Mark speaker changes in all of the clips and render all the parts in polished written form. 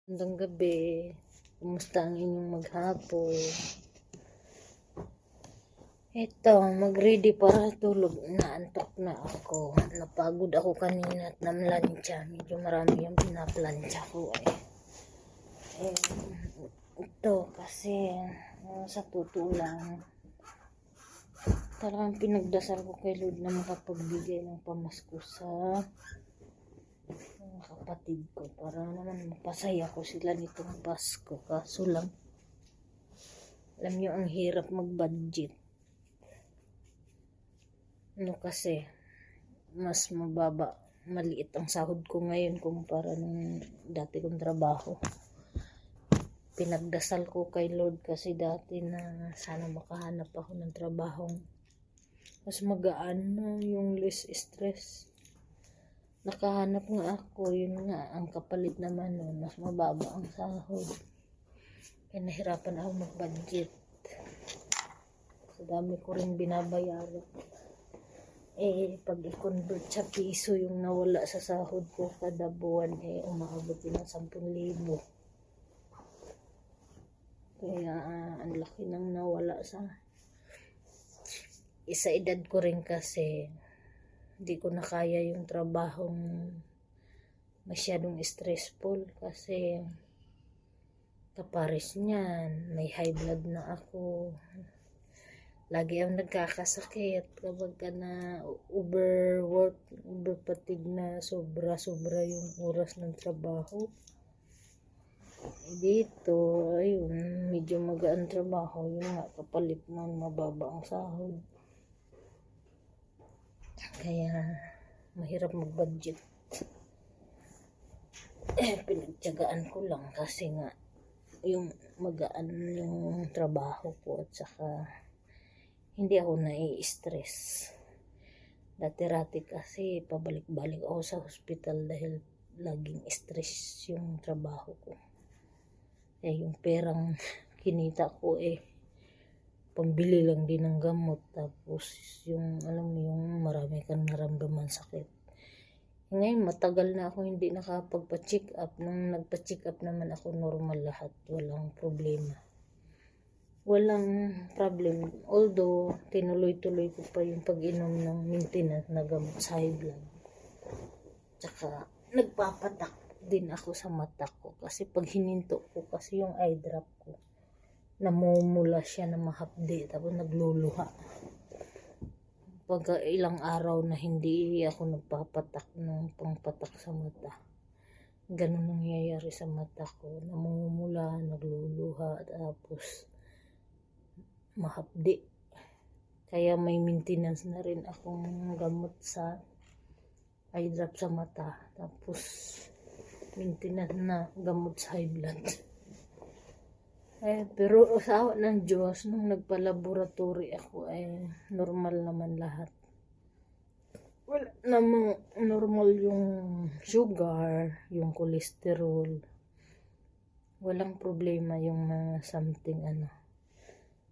Speaker 1: Magandang gabi. Kumusta ang inyong maghapon? Ito, mag-ready para tulog. Naantok na ako. Napagod ako kanina at namlansya. Medyo marami yung pinaplansya ko eh. Ito kasi sa totoo lang, talagang pinagdasal ko kay Lord na makapagbigay ng pamasko sa kapatid ko para naman mapasaya ko sila nitong Pasko. Kaso lang, alam nyo, ang hirap mag-budget. Kasi mas mababa, maliit ang sahod ko ngayon kumpara nung dati kong trabaho. Pinagdasal ko kay Lord kasi dati na sana makahanap ako ng trabahong mas magaan na, yung less stress. Nakahanap nga ako, yun nga, ang kapalit naman nun, mas mababa ang sahod. Kaya nahirapan ako mag-budget. Sa dami ko rin binabayaran. Pag i-convert sa piso yung nawala sa sahod ko kada buwan, umaabot din ng 10,000. Kaya ang laki nang nawala sa edad ko rin kasi hindi ko na kaya yung trabahong masyadong stressful kasi kapares niyan, may high blood na ako. Lagi ang nagkakasakit kapag ka na overwork, overfatigue na sobra yung oras ng trabaho. Dito, ayun, medyo magaan trabaho, yun nga, kapalit nun, mababa ang sahod. Kaya mahirap mag-budget. Pinagtiyagaan ko lang kasi nga yung magaan yung trabaho ko at saka hindi ako nai-stress. Dati-rati kasi pabalik-balik ako sa hospital dahil laging stress yung trabaho ko. Yung perang kinita ko pambili lang din ng gamot, tapos yung alam mo yung marami kang naramdaman sakit. Ngayon matagal na ako hindi nakapagpa-check up. Nung nagpa-check up naman ako, normal lahat, walang problema. Walang problem, although tinuloy-tuloy ko pa yung pag-inom ng maintenance na gamot sa high blood. Tsaka nagpapatak din ako sa mata ko kasi pag hininto ko kasi yung eye drop ko, namumula siya na mahapdi, tapos nagluluha. Pag ilang araw na hindi ako nagpapatak ng pangpatak sa mata, ganun nangyayari sa mata ko, namumula, nagluluha, tapos mahapdi. Kaya may maintenance na rin akong gamot sa eye drop sa mata, tapos maintenance na gamot sa high blood. Pero sa awa ng Diyos, nung nagpa-laboratory ako, normal naman lahat. Wala namang normal yung sugar, yung cholesterol. Walang problema yung something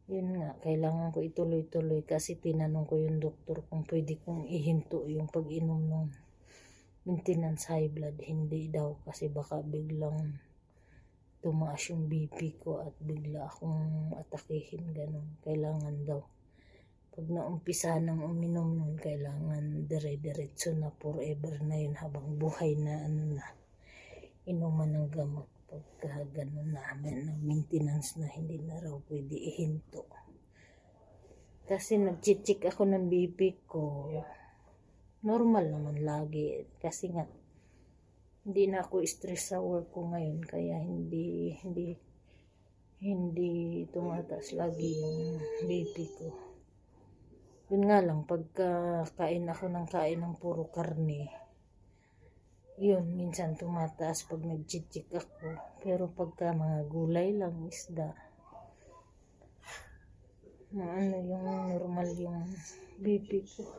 Speaker 1: Yun nga, kailangan ko ituloy-tuloy kasi tinanong ko yung doktor kung pwede kong ihinto yung pag-inom ng maintenance high blood. Hindi daw kasi baka biglang tumaas yung BP ko at bigla akong atakihin, ganun. Kailangan daw. Pag naumpisa ng uminom nun, kailangan dire-diretso na forever na yun habang buhay na inuman ng gamot. Pagka ganun namin ng maintenance na hindi na raw pwede ihinto. Kasi nag-check ako ng BP ko. Normal naman lagi. Kasi nga, hindi na ako stress sa work ko ngayon, kaya hindi tumataas lagi yung BP ko. Yun nga lang, pagka kain ako ng puro karne, yun, minsan tumataas pag nag-check ako. Pero pagka mga gulay lang, isda, yung normal yung BP ko.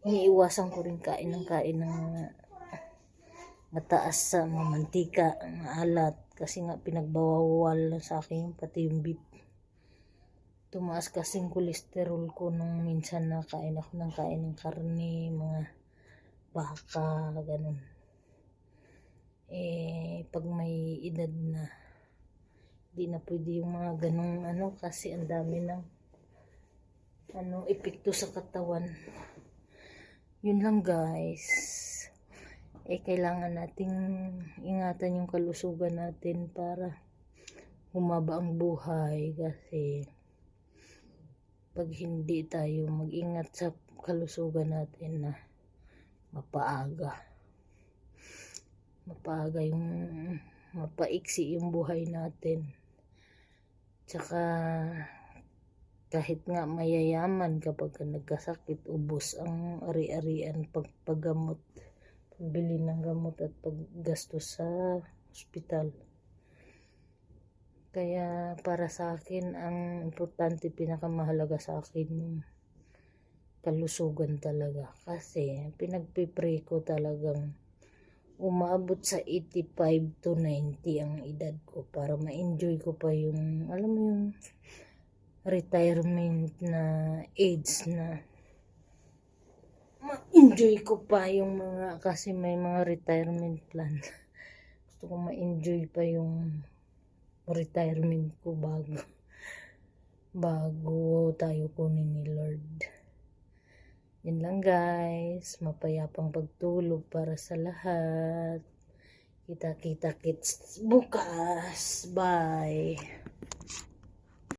Speaker 1: Iniiwasan ko rin kain ng mataas sa mamantika, maalat, kasi nga pinagbawal sa akin pati yung beef. Tumaas kasing kolesterol ko nung minsan na kain ako ng karne, mga baka, ganun. pag may edad na. Di na pwede yung mga ganong kasi ang dami ng epekto sa katawan. Yun lang guys. Kailangan nating ingatan yung kalusugan natin para humaba ang buhay, kasi pag hindi tayo mag-ingat sa kalusugan natin na mapaaga yung mapaiksi yung buhay natin. Tsaka kahit nga mayayaman, kapag nagkasakit, ubos ang ari-arian paggamot, pagbili ng gamot at paggastos sa ospital. Kaya para sa akin, ang importante, pinakamahalaga sa akin yung kalusugan talaga. Kasi pinagpipray ko talagang umaabot sa 85 to 90 ang edad ko para ma-enjoy ko pa yung, alam mo yung retirement na age, na ma-enjoy ko pa yung mga, kasi may mga retirement plan. Gusto ko ma-enjoy pa yung retirement ko bago tayo kunin ni Lord. Yun lang guys, mapayapang pagtulog para sa lahat. Kita-kita kits bukas. Bye.